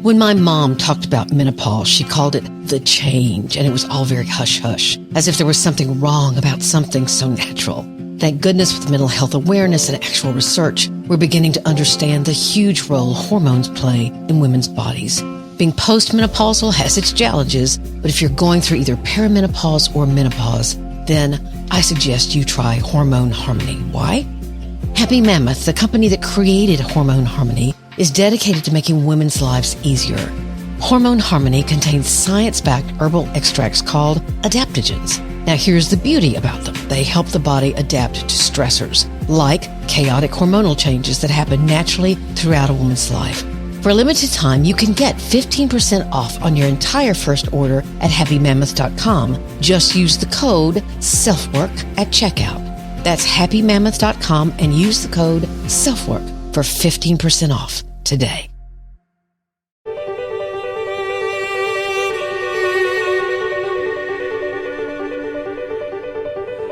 When my mom talked about menopause, she called it the change, and it was all very hush-hush, as if there was something wrong about something so natural. Thank goodness with mental health awareness and actual research, we're beginning to understand the huge role hormones play in women's bodies. Being postmenopausal has its challenges, but if you're going through either perimenopause or menopause, then I suggest you try Hormone Harmony. Why? Happy Mammoth, the company that created Hormone Harmony, is dedicated to making women's lives easier. Hormone Harmony contains science-backed herbal extracts called adaptogens. Now here's the beauty about them. They help the body adapt to stressors, like chaotic hormonal changes that happen naturally throughout a woman's life. For a limited time, you can get 15% off on your entire first order at happymammoth.com. Just use the code SelfWork at checkout. That's happymammoth.com and use the code SelfWork for 15% off today.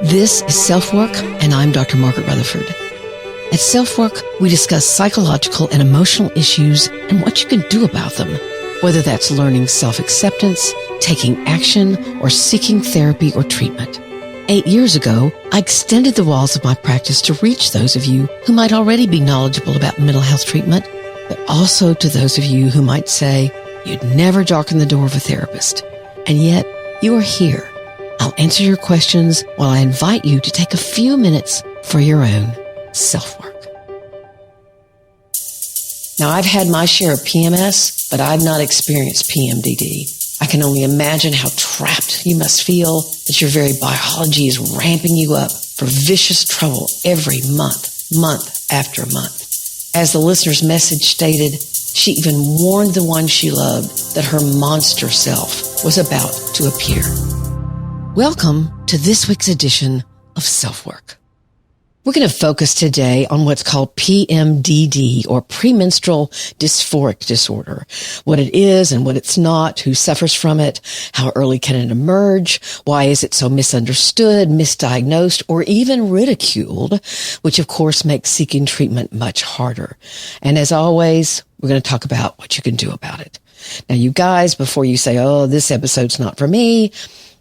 This is SelfWork, and I'm Dr. Margaret Rutherford. At SelfWork, we discuss psychological and emotional issues and what you can do about them, whether that's learning self-acceptance, taking action, or seeking therapy or treatment. 8 years ago, I extended the walls of my practice to reach those of you who might already be knowledgeable about mental health treatment, but also to those of you who might say you'd never darken the door of a therapist. And yet, you are here. I'll answer your questions while I invite you to take a few minutes for your own self-work. Now, I've had my share of PMS, but I've not experienced PMDD. I can only imagine how trapped you must feel, that your very biology is ramping you up for vicious trouble every month after month. As the listener's message stated, she even warned the one she loved that her monster self was about to appear. Welcome to this week's edition of SelfWork. We're going to focus today on what's called PMDD, or Premenstrual Dysphoric Disorder, what it is and what it's not, who suffers from it, how early can it emerge, why is it so misunderstood, misdiagnosed, or even ridiculed, which of course makes seeking treatment much harder. And as always, we're going to talk about what you can do about it. Now, you guys, before you say, oh, this episode's not for me,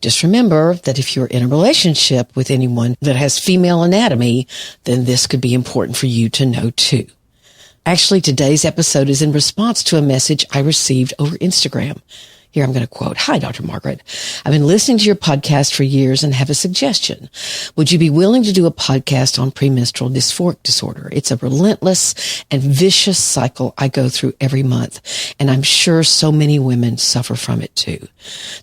just remember that if you're in a relationship with anyone that has female anatomy, then this could be important for you to know too. Actually, today's episode is in response to a message I received over Instagram. Here I'm going to quote, "Hi, Dr. Margaret. I've been listening to your podcast for years and have a suggestion. Would you be willing to do a podcast on premenstrual dysphoric disorder? It's a relentless and vicious cycle I go through every month, and I'm sure so many women suffer from it too.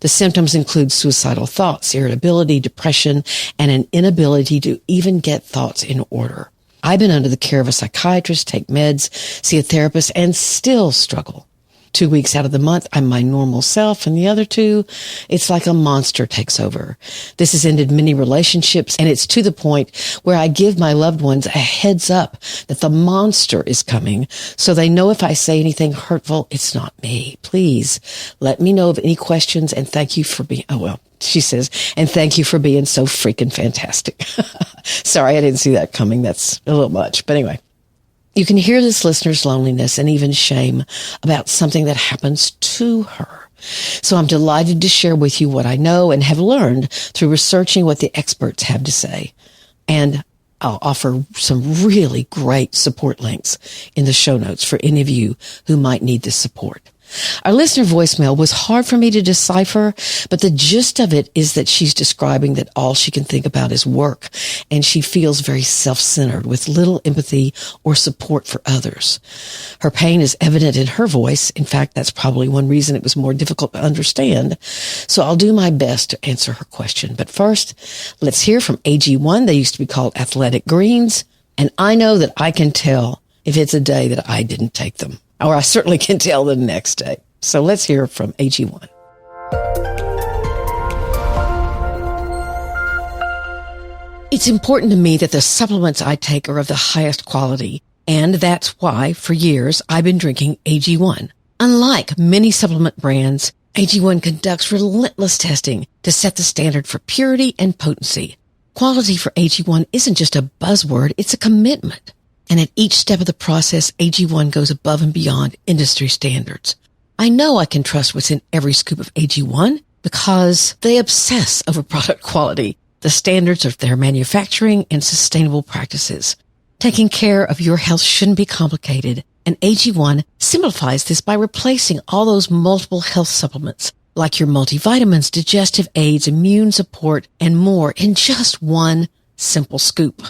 The symptoms include suicidal thoughts, irritability, depression, and an inability to even get thoughts in order. I've been under the care of a psychiatrist, take meds, see a therapist, and still struggle. 2 weeks out of the month, I'm my normal self, and the other 2, it's like a monster takes over. This has ended many relationships, and it's to the point where I give my loved ones a heads up that the monster is coming, so they know if I say anything hurtful, it's not me. Please let me know of any questions, and thank you for being, she says, and thank you for being so freaking fantastic." Sorry, I didn't see that coming. That's a little much, but anyway. You can hear this listener's loneliness and even shame about something that happens to her. So I'm delighted to share with you what I know and have learned through researching what the experts have to say. And I'll offer some really great support links in the show notes for any of you who might need this support. Our listener voicemail was hard for me to decipher, but the gist of it is that she's describing that all she can think about is work, and she feels very self-centered with little empathy or support for others. Her pain is evident in her voice. In fact, that's probably one reason it was more difficult to understand. So I'll do my best to answer her question. But first, let's hear from AG1. They used to be called Athletic Greens, and I know that I can tell if it's a day that I didn't take them. Or I certainly can tell the next day. So let's hear from AG1. It's important to me that the supplements I take are of the highest quality, and that's why, for years, I've been drinking AG1. Unlike many supplement brands, AG1 conducts relentless testing to set the standard for purity and potency. Quality for AG1 isn't just a buzzword, it's a commitment. And at each step of the process, AG1 goes above and beyond industry standards. I know I can trust what's in every scoop of AG1 because they obsess over product quality, the standards of their manufacturing, and sustainable practices. Taking care of your health shouldn't be complicated, and AG1 simplifies this by replacing all those multiple health supplements like your multivitamins, digestive aids, immune support, and more in just one simple scoop.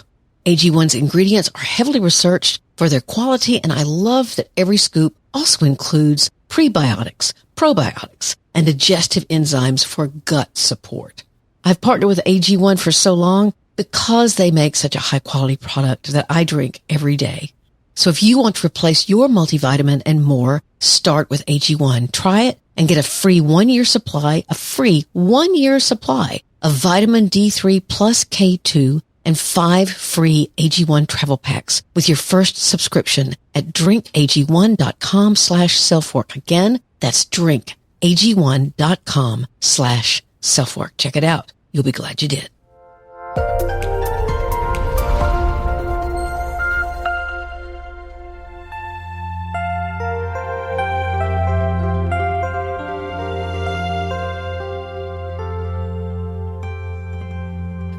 AG1's ingredients are heavily researched for their quality, and I love that every scoop also includes prebiotics, probiotics, and digestive enzymes for gut support. I've partnered with AG1 for so long because they make such a high-quality product that I drink every day. So if you want to replace your multivitamin and more, start with AG1. Try it and get a free 1-year supply of vitamin D3 plus K2 and 5 free AG1 travel packs with your first subscription at drinkag1.com/selfwork. Again, that's drinkag1.com/selfwork. Check it out. You'll be glad you did.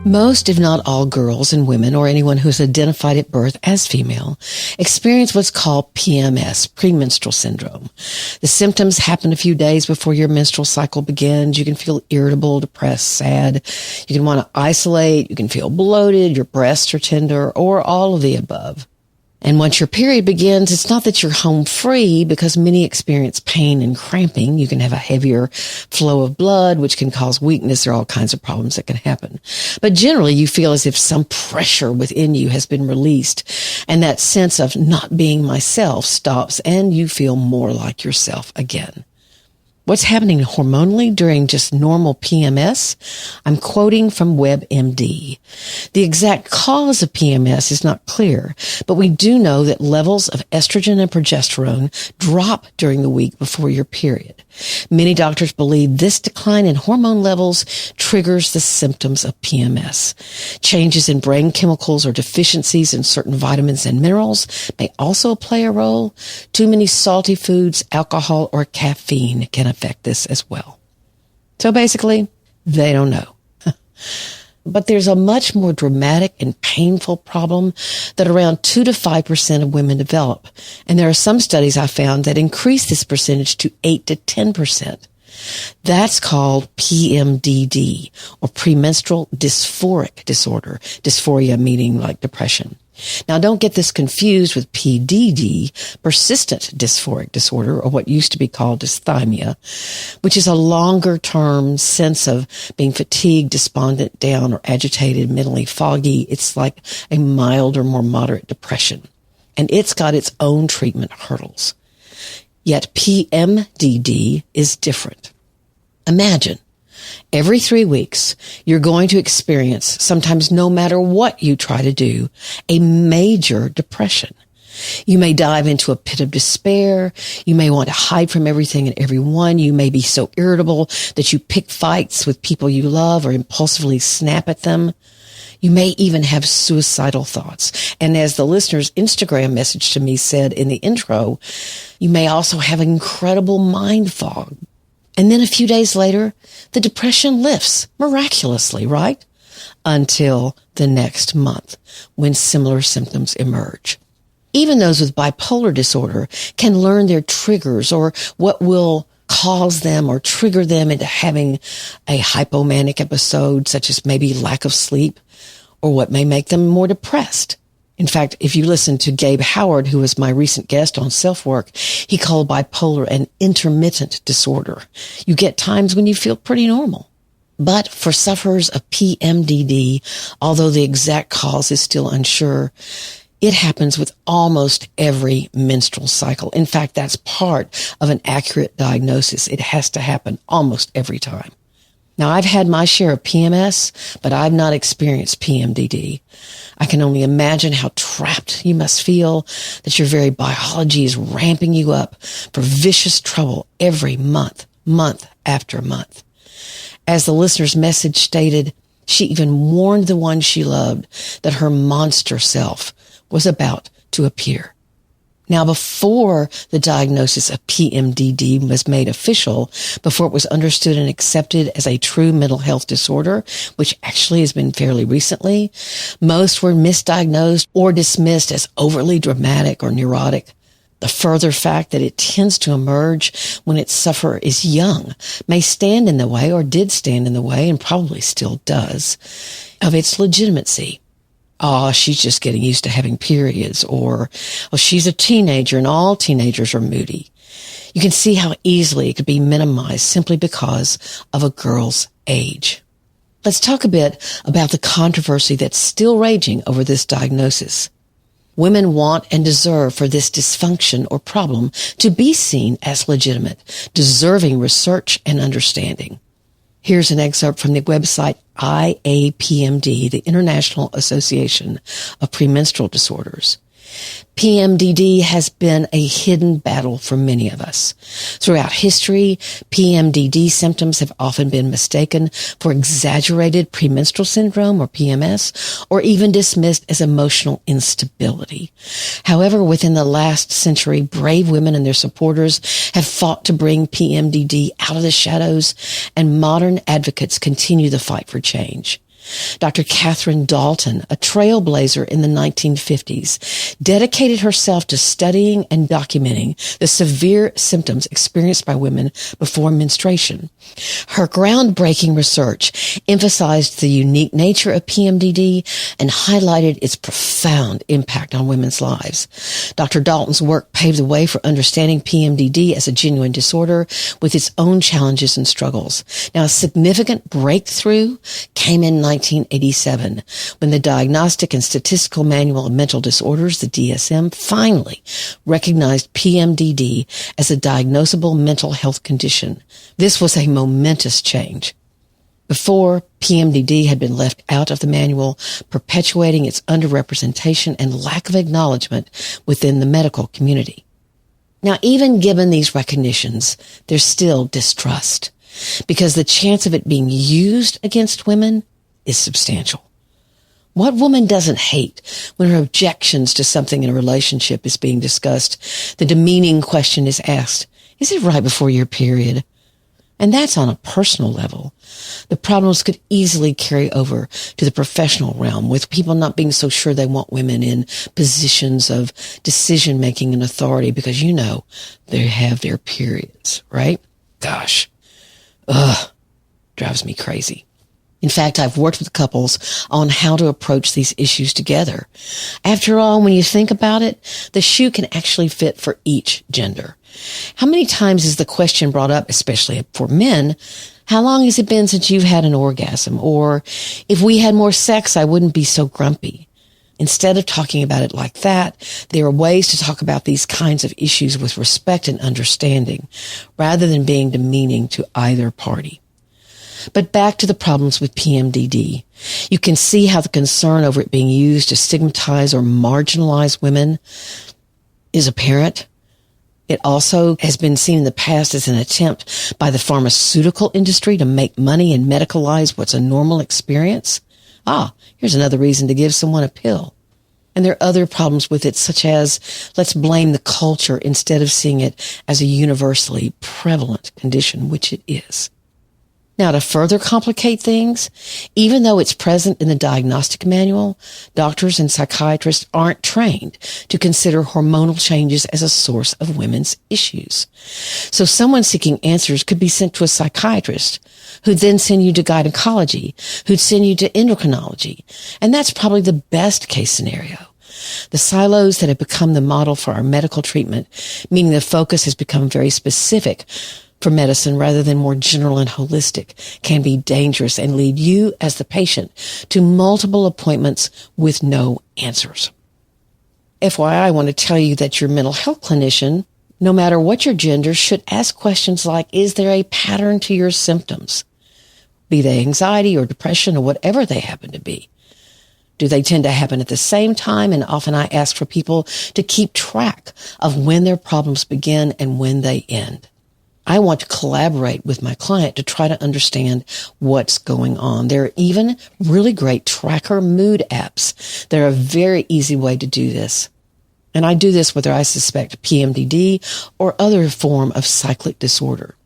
Most, if not all, girls and women, or anyone who is identified at birth as female, experience what's called PMS, premenstrual syndrome. The symptoms happen a few days before your menstrual cycle begins. You can feel irritable, depressed, sad. You can want to isolate. You can feel bloated. Your breasts are tender, or all of the above. And once your period begins, it's not that you're home free, because many experience pain and cramping. You can have a heavier flow of blood, which can cause weakness. There are all kinds of problems that can happen. But generally, you feel as if some pressure within you has been released, and that sense of not being myself stops, and you feel more like yourself again. What's happening hormonally during just normal PMS? I'm quoting from WebMD. The exact cause of PMS is not clear, but we do know that levels of estrogen and progesterone drop during the week before your period. Many doctors believe this decline in hormone levels triggers the symptoms of PMS. Changes in brain chemicals or deficiencies in certain vitamins and minerals may also play a role. Too many salty foods, alcohol, or caffeine can affect this as well. So basically, they don't know. But there's a much more dramatic and painful problem that around 2 to 5% of women develop. And there are some studies I found that increase this percentage to 8 to 10%. That's called PMDD, or Premenstrual Dysphoric Disorder. Dysphoria meaning like depression. Now, don't get this confused with PDD, persistent dysphoric disorder, or what used to be called dysthymia, which is a longer-term sense of being fatigued, despondent, down, or agitated, mentally foggy. It's like a mild or more moderate depression, and it's got its own treatment hurdles. Yet PMDD is different. Imagine every 3 weeks, you're going to experience, sometimes no matter what you try to do, a major depression. You may dive into a pit of despair. You may want to hide from everything and everyone. You may be so irritable that you pick fights with people you love or impulsively snap at them. You may even have suicidal thoughts. And as the listener's Instagram message to me said in the intro, you may also have incredible mind fog. And then a few days later, the depression lifts miraculously, right? Until the next month, when similar symptoms emerge. Even those with bipolar disorder can learn their triggers, or what will cause them or trigger them into having a hypomanic episode, such as maybe lack of sleep, or what may make them more depressed. In fact, if you listen to Gabe Howard, who was my recent guest on SelfWork, he called bipolar an intermittent disorder. You get times when you feel pretty normal. But for sufferers of PMDD, although the exact cause is still unsure, it happens with almost every menstrual cycle. In fact, that's part of an accurate diagnosis. It has to happen almost every time. Now, I've had my share of PMS, but I've not experienced PMDD. I can only imagine how trapped you must feel, that your very biology is ramping you up for vicious trouble every month after month. As the listener's message stated, she even warned the one she loved that her monster self was about to appear. Now, before the diagnosis of PMDD was made official, before it was understood and accepted as a true mental health disorder, which actually has been fairly recently, most were misdiagnosed or dismissed as overly dramatic or neurotic. The further fact that it tends to emerge when its sufferer is young may stand in the way, or did stand in the way, and probably still does, of its legitimacy. Oh, she's just getting used to having periods, or, oh, she's a teenager and all teenagers are moody. You can see how easily it could be minimized simply because of a girl's age. Let's talk a bit about the controversy that's still raging over this diagnosis. Women want and deserve for this dysfunction or problem to be seen as legitimate, deserving research and understanding. Here's an excerpt from the website IAPMD, the International Association of Premenstrual Disorders. PMDD has been a hidden battle for many of us. Throughout history, PMDD symptoms have often been mistaken for exaggerated premenstrual syndrome, or PMS, or even dismissed as emotional instability. However, within the last century, brave women and their supporters have fought to bring PMDD out of the shadows, and modern advocates continue the fight for change. Dr. Catherine Dalton, a trailblazer in the 1950s, dedicated herself to studying and documenting the severe symptoms experienced by women before menstruation. Her groundbreaking research emphasized the unique nature of PMDD and highlighted its profound impact on women's lives. Dr. Dalton's work paved the way for understanding PMDD as a genuine disorder with its own challenges and struggles. Now, a significant breakthrough came in 1987, when the Diagnostic and Statistical Manual of Mental Disorders, the DSM, finally recognized PMDD as a diagnosable mental health condition. This was a momentous change. Before, PMDD had been left out of the manual, perpetuating its underrepresentation and lack of acknowledgement within the medical community. Now, even given these recognitions, there's still distrust, because the chance of it being used against women is substantial. What woman doesn't hate when her objections to something in a relationship is being discussed? The demeaning question is asked, is it right before your period? And that's on a personal level. The problems could easily carry over to the professional realm, with people not being so sure they want women in positions of decision-making and authority because, they have their periods, right? Gosh. Drives me crazy. In fact, I've worked with couples on how to approach these issues together. After all, when you think about it, the shoe can actually fit for each gender. How many times is the question brought up, especially for men, how long has it been since you've had an orgasm? Or, if we had more sex, I wouldn't be so grumpy. Instead of talking about it like that, there are ways to talk about these kinds of issues with respect and understanding, rather than being demeaning to either party. But back to the problems with PMDD. You can see how the concern over it being used to stigmatize or marginalize women is apparent. It also has been seen in the past as an attempt by the pharmaceutical industry to make money and medicalize what's a normal experience. Here's another reason to give someone a pill. And there are other problems with it, such as, let's blame the culture instead of seeing it as a universally prevalent condition, which it is. Now, to further complicate things, even though it's present in the diagnostic manual, doctors and psychiatrists aren't trained to consider hormonal changes as a source of women's issues. So someone seeking answers could be sent to a psychiatrist, who'd then send you to gynecology, who'd send you to endocrinology. And that's probably the best case scenario. The silos that have become the model for our medical treatment, meaning the focus has become very specific for medicine rather than more general and holistic, can be dangerous and lead you as the patient to multiple appointments with no answers. FYI, I want to tell you that your mental health clinician, no matter what your gender, should ask questions like, is there a pattern to your symptoms? Be they anxiety or depression or whatever they happen to be. Do they tend to happen at the same time? And often I ask for people to keep track of when their problems begin and when they end. I want to collaborate with my client to try to understand what's going on. There are even really great tracker mood apps. They're a very easy way to do this. And I do this whether I suspect PMDD or other form of cyclic disorder.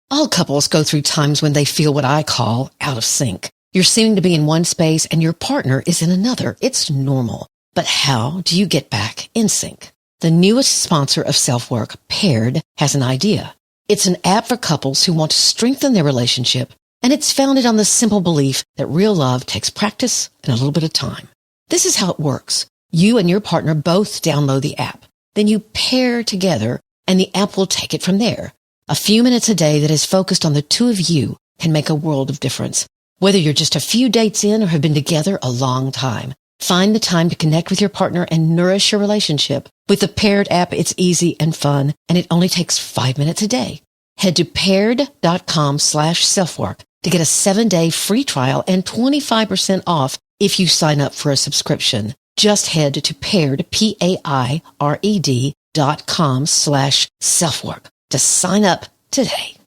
All couples go through times when they feel what I call out of sync. You're seeming to be in one space and your partner is in another. It's normal. But how do you get back in sync? The newest sponsor of SelfWork, Paired, has an idea. It's an app for couples who want to strengthen their relationship, and it's founded on the simple belief that real love takes practice and a little bit of time. This is how it works. You and your partner both download the app. Then you pair together, and the app will take it from there. A few minutes a day that is focused on the two of you can make a world of difference. Whether you're just a few dates in or have been together a long time, find the time to connect with your partner and nourish your relationship. With the Paired app, it's easy and fun, and it only takes 5 minutes a day. Head to paired.com/selfwork to get a 7-day free trial and 25% off if you sign up for a subscription. Just head to paired, PAIRED.com/selfwork to sign up today.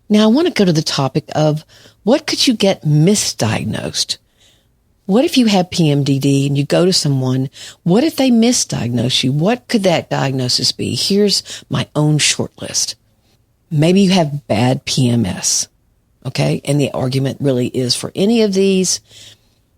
Now I want to go to the topic of what could you get misdiagnosed? What if you have PMDD and you go to someone? What if they misdiagnose you? What could that diagnosis be? Here's my own short list. Maybe you have bad PMS. Okay. And the argument really is for any of these,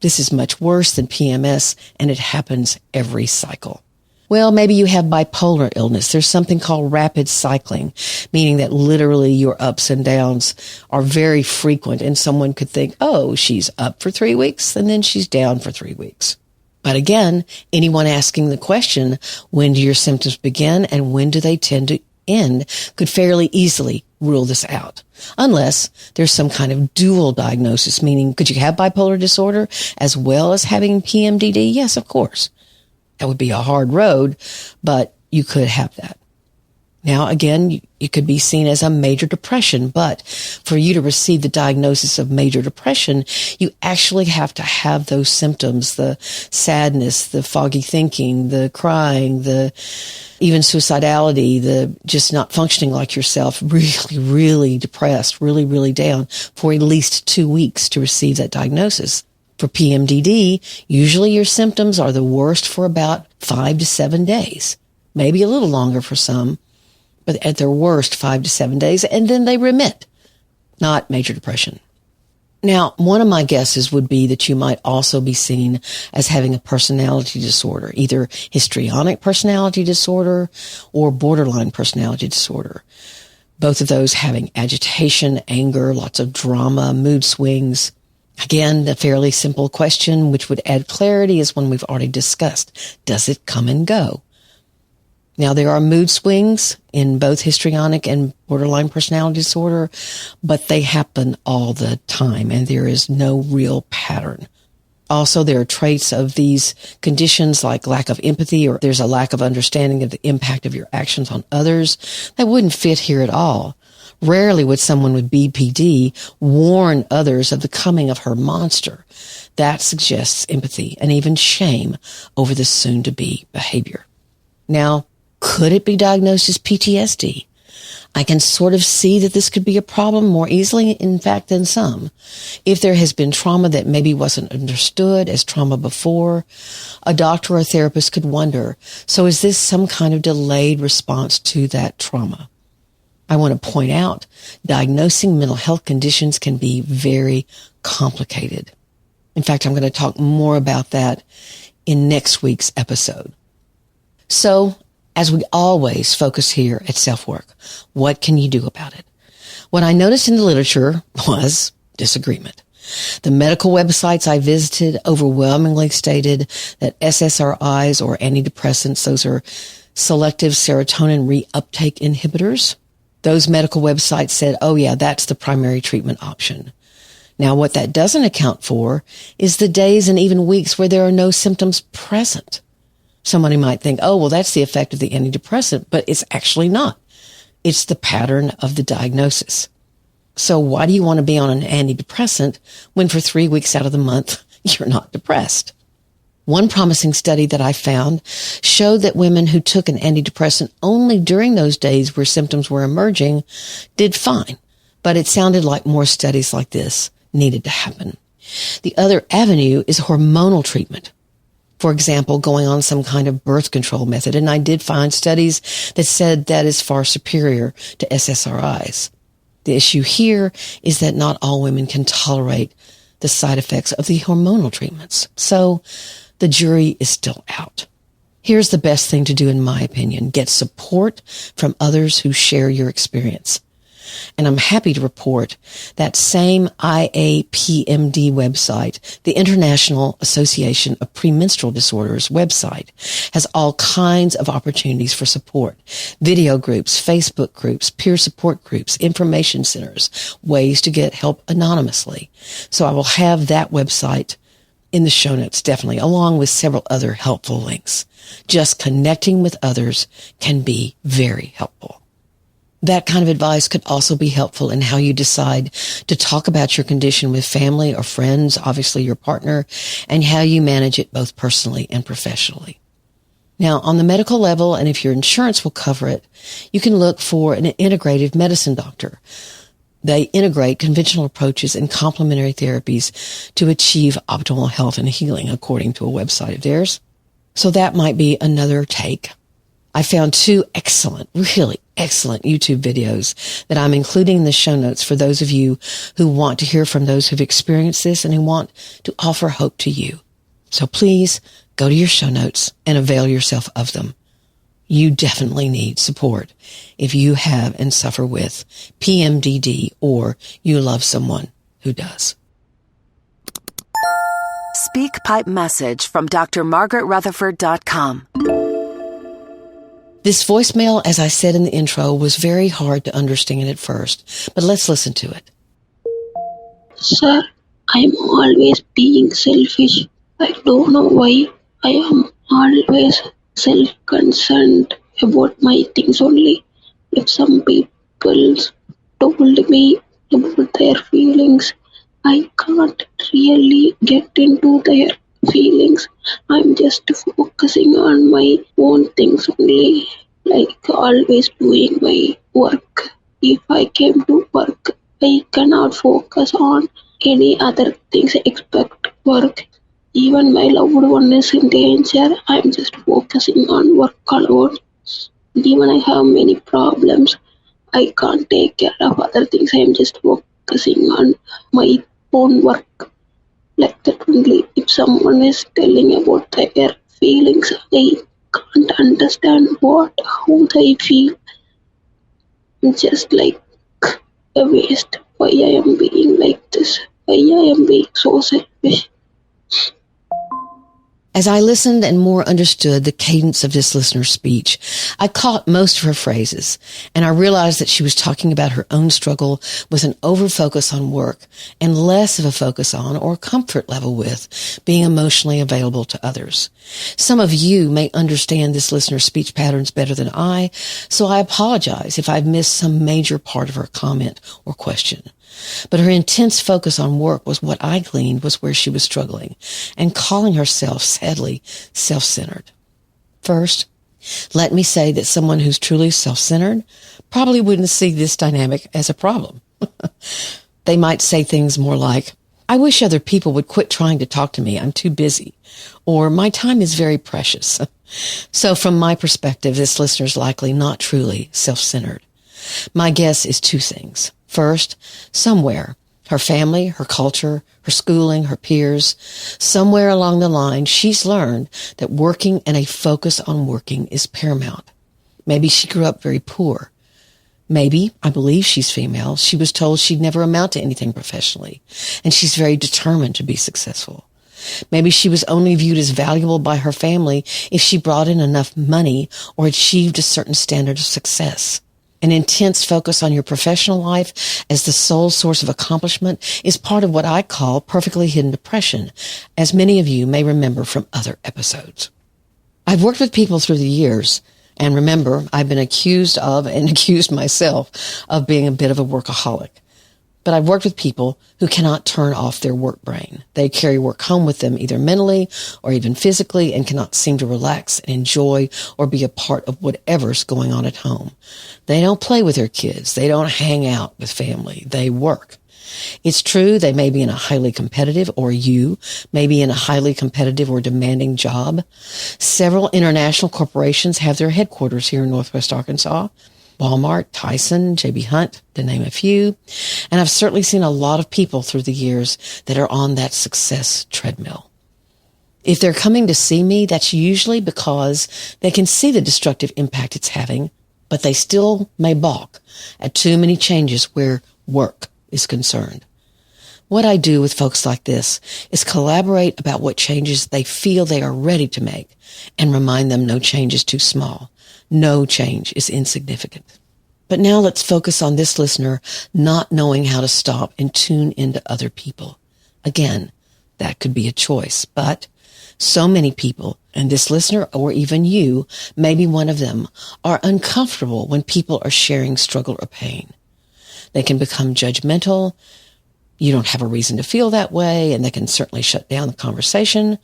this is much worse than PMS and it happens every cycle. Well, maybe you have bipolar illness. There's something called rapid cycling, meaning that literally your ups and downs are very frequent. And someone could think, oh, she's up for 3 weeks and then she's down for 3 weeks. But again, anyone asking the question, when do your symptoms begin and when do they tend to end, could fairly easily rule this out. Unless there's some kind of dual diagnosis, meaning could you have bipolar disorder as well as having PMDD? Yes, of course. That would be a hard road, but you could have that. Now, again, it could be seen as a major depression, but for you to receive the diagnosis of major depression, you actually have to have those symptoms, the sadness, the foggy thinking, the crying, the even suicidality, the just not functioning like yourself, really, really depressed, really, really down for at least 2 weeks to receive that diagnosis. For PMDD, usually your symptoms are the worst for about 5 to 7 days, maybe a little longer for some, but at their worst, 5 to 7 days, and then they remit, not major depression. Now, one of my guesses would be that you might also be seen as having a personality disorder, either histrionic personality disorder or borderline personality disorder. Both of those having agitation, anger, lots of drama, mood swings. Again, the fairly simple question, which would add clarity, is one we've already discussed. Does it come and go? Now, there are mood swings in both histrionic and borderline personality disorder, but they happen all the time, and there is no real pattern. Also, there are traits of these conditions like lack of empathy, or there's a lack of understanding of the impact of your actions on others that wouldn't fit here at all. Rarely would someone with BPD warn others of the coming of her monster. That suggests empathy and even shame over the soon-to-be behavior. Now, could it be diagnosed as PTSD? I can sort of see that this could be a problem more easily, in fact, than some. If there has been trauma that maybe wasn't understood as trauma before, a doctor or a therapist could wonder, so is this some kind of delayed response to that trauma? I want to point out, diagnosing mental health conditions can be very complicated. In fact, I'm going to talk more about that in next week's episode. So, as we always focus here at SelfWork, what can you do about it? What I noticed in the literature was disagreement. The medical websites I visited overwhelmingly stated that SSRIs or antidepressants, those are selective serotonin reuptake inhibitors. Those medical websites said, oh yeah, that's the primary treatment option. Now, what that doesn't account for is the days and even weeks where there are no symptoms present. Somebody might think, oh, well, that's the effect of the antidepressant, but it's actually not. It's the pattern of the diagnosis. So why do you want to be on an antidepressant when for 3 weeks out of the month you're not depressed? One promising study that I found showed that women who took an antidepressant only during those days where symptoms were emerging did fine, but it sounded like more studies like this needed to happen. The other avenue is hormonal treatment. For example, going on some kind of birth control method, and I did find studies that said that is far superior to SSRIs. The issue here is that not all women can tolerate the side effects of the hormonal treatments, so the jury is still out. Here's the best thing to do, in my opinion. Get support from others who share your experience. And I'm happy to report that same IAPMD website, the International Association of Premenstrual Disorders website, has all kinds of opportunities for support. Video groups, Facebook groups, peer support groups, information centers, ways to get help anonymously. So I will have that website in the show notes, definitely, along with several other helpful links. Just connecting with others can be very helpful. That kind of advice could also be helpful in how you decide to talk about your condition with family or friends, obviously your partner, and how you manage it both personally and professionally. Now, on the medical level, and if your insurance will cover it, you can look for an integrative medicine doctor. They integrate conventional approaches and complementary therapies to achieve optimal health and healing, according to a website of theirs. So that might be another take. I found 2 excellent, really excellent YouTube videos that I'm including in the show notes for those of you who want to hear from those who've experienced this and who want to offer hope to you. So please go to your show notes and avail yourself of them. You definitely need support if you have and suffer with PMDD or you love someone who does. SpeakPipe message from drmargaretrutherford.com. This voicemail, as I said in the intro, was very hard to understand at first, but let's listen to it. Sir, I'm always being selfish. I don't know why. I am always self-concerned about my things only. If some people told me about their feelings, I can't really get into their feelings. I'm just focusing on my own things only, like always doing my work. If I came to work, I cannot focus on any other things except work. Even my loved one is in danger, I'm just focusing on work alone. Even I have many problems, I can't take care of other things. I'm just focusing on my own work. Like that only. If someone is telling about their feelings, I can't understand how they feel. It's just like a waste. Why I am being like this? Why I am being so selfish? As I listened and more understood the cadence of this listener's speech, I caught most of her phrases, and I realized that she was talking about her own struggle with an over-focus on work and less of a focus on or comfort level with being emotionally available to others. Some of you may understand this listener's speech patterns better than I, so I apologize if I've missed some major part of her comment or question. But her intense focus on work was what I gleaned was where she was struggling and calling herself, sadly, self-centered. First, let me say that someone who's truly self-centered probably wouldn't see this dynamic as a problem. They might say things more like, I wish other people would quit trying to talk to me. I'm too busy. Or my time is very precious. So from my perspective, this listener's likely not truly self-centered. My guess is 2 things. First, somewhere, her family, her culture, her schooling, her peers, somewhere along the line, she's learned that working and a focus on working is paramount. Maybe she grew up very poor. Maybe, I believe she's female, she was told she'd never amount to anything professionally, and she's very determined to be successful. Maybe she was only viewed as valuable by her family if she brought in enough money or achieved a certain standard of success. An intense focus on your professional life as the sole source of accomplishment is part of what I call perfectly hidden depression, as many of you may remember from other episodes. I've worked with people through the years, and remember, I've been accused of and accused myself of being a bit of a workaholic. But I've worked with people who cannot turn off their work brain. They carry work home with them either mentally or even physically and cannot seem to relax and enjoy or be a part of whatever's going on at home. They don't play with their kids. They don't hang out with family. They work. It's true they may be in a highly competitive, or you may be in a highly competitive or demanding job. Several international corporations have their headquarters here in Northwest Arkansas. Walmart, Tyson, J.B. Hunt, to name a few. And I've certainly seen a lot of people through the years that are on that success treadmill. If they're coming to see me, that's usually because they can see the destructive impact it's having, but they still may balk at too many changes where work is concerned. What I do with folks like this is collaborate about what changes they feel they are ready to make and remind them no change is too small. No change is insignificant. But now let's focus on this listener not knowing how to stop and tune into other people. Again, that could be a choice, but so many people, and this listener or even you, maybe one of them, are uncomfortable when people are sharing struggle or pain. They can become judgmental. You don't have a reason to feel that way, and they can certainly shut down the conversation.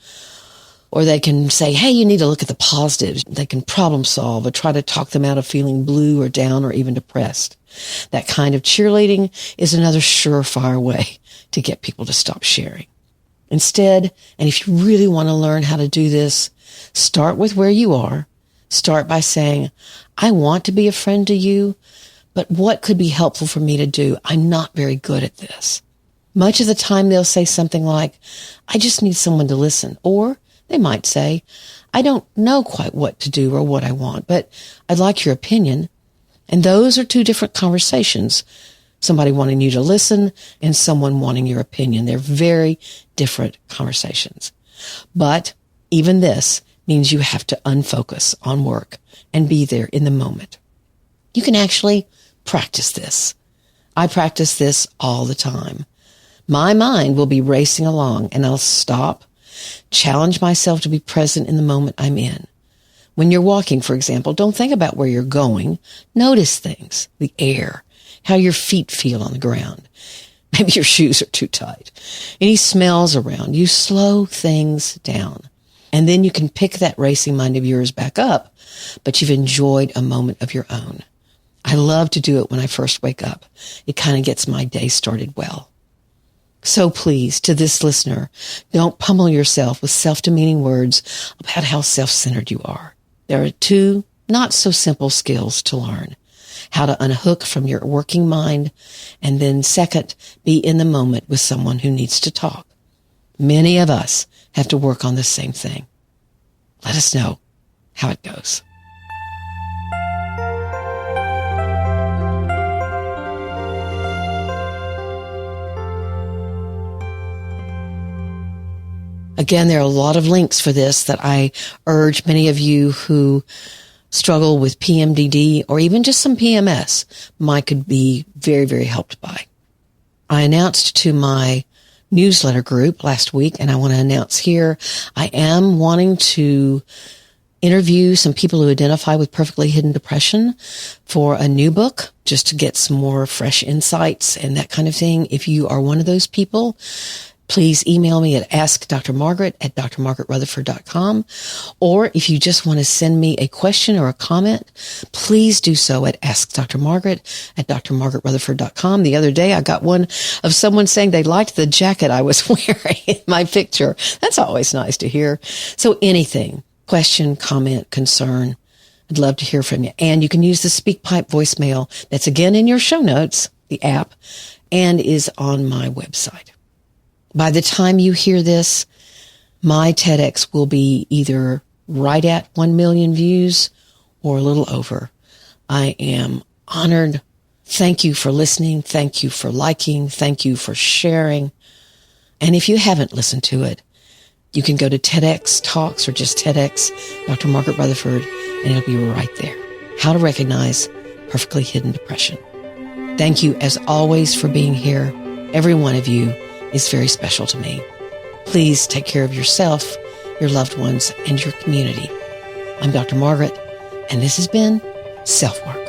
Or they can say, hey, you need to look at the positives. They can problem solve or try to talk them out of feeling blue or down or even depressed. That kind of cheerleading is another surefire way to get people to stop sharing. Instead, and if you really want to learn how to do this, start with where you are. Start by saying, I want to be a friend to you, but what could be helpful for me to do? I'm not very good at this. Much of the time they'll say something like, I just need someone to listen. Or they might say, I don't know quite what to do or what I want, but I'd like your opinion. And those are two different conversations. Somebody wanting you to listen and someone wanting your opinion. They're very different conversations. But even this means you have to unfocus on work and be there in the moment. You can actually practice this. I practice this all the time. My mind will be racing along and I'll stop, challenge myself to be present in the moment I'm in. When you're walking, for example, don't think about where you're going. Notice things, the air, how your feet feel on the ground. Maybe your shoes are too tight. Any smells around. You slow things down. And then you can pick that racing mind of yours back up, but you've enjoyed a moment of your own. I love to do it when I first wake up. It kind of gets my day started well. So please, to this listener, don't pummel yourself with self-demeaning words about how self-centered you are. There are two not so simple skills to learn. How to unhook from your working mind, and then second, be in the moment with someone who needs to talk. Many of us have to work on the same thing. Let us know how it goes. Again, there are a lot of links for this that I urge many of you who struggle with PMDD or even just some PMS could be very, very helped by. I announced to my newsletter group last week, and I want to announce here, I am wanting to interview some people who identify with perfectly hidden depression for a new book, just to get some more fresh insights and that kind of thing. If you are one of those people, please email me at askdrmargaret@drmargaretrutherford.com. Or if you just want to send me a question or a comment, please do so at askdrmargaret@drmargaretrutherford.com. The other day, I got one of someone saying they liked the jacket I was wearing in my picture. That's always nice to hear. So anything, question, comment, concern, I'd love to hear from you. And you can use the SpeakPipe voicemail that's again in your show notes, the app, and is on my website. By the time you hear this, my TEDx will be either right at 1 million views or a little over. I am honored. Thank you for listening. Thank you for liking. Thank you for sharing. And if you haven't listened to it, you can go to TEDx Talks or just TEDx, Dr. Margaret Rutherford, and it'll be right there. How to recognize perfectly hidden depression. Thank you, as always, for being here. Every one of you is very special to me. Please take care of yourself, your loved ones, and your community. I'm Dr. Margaret, and this has been SelfWork.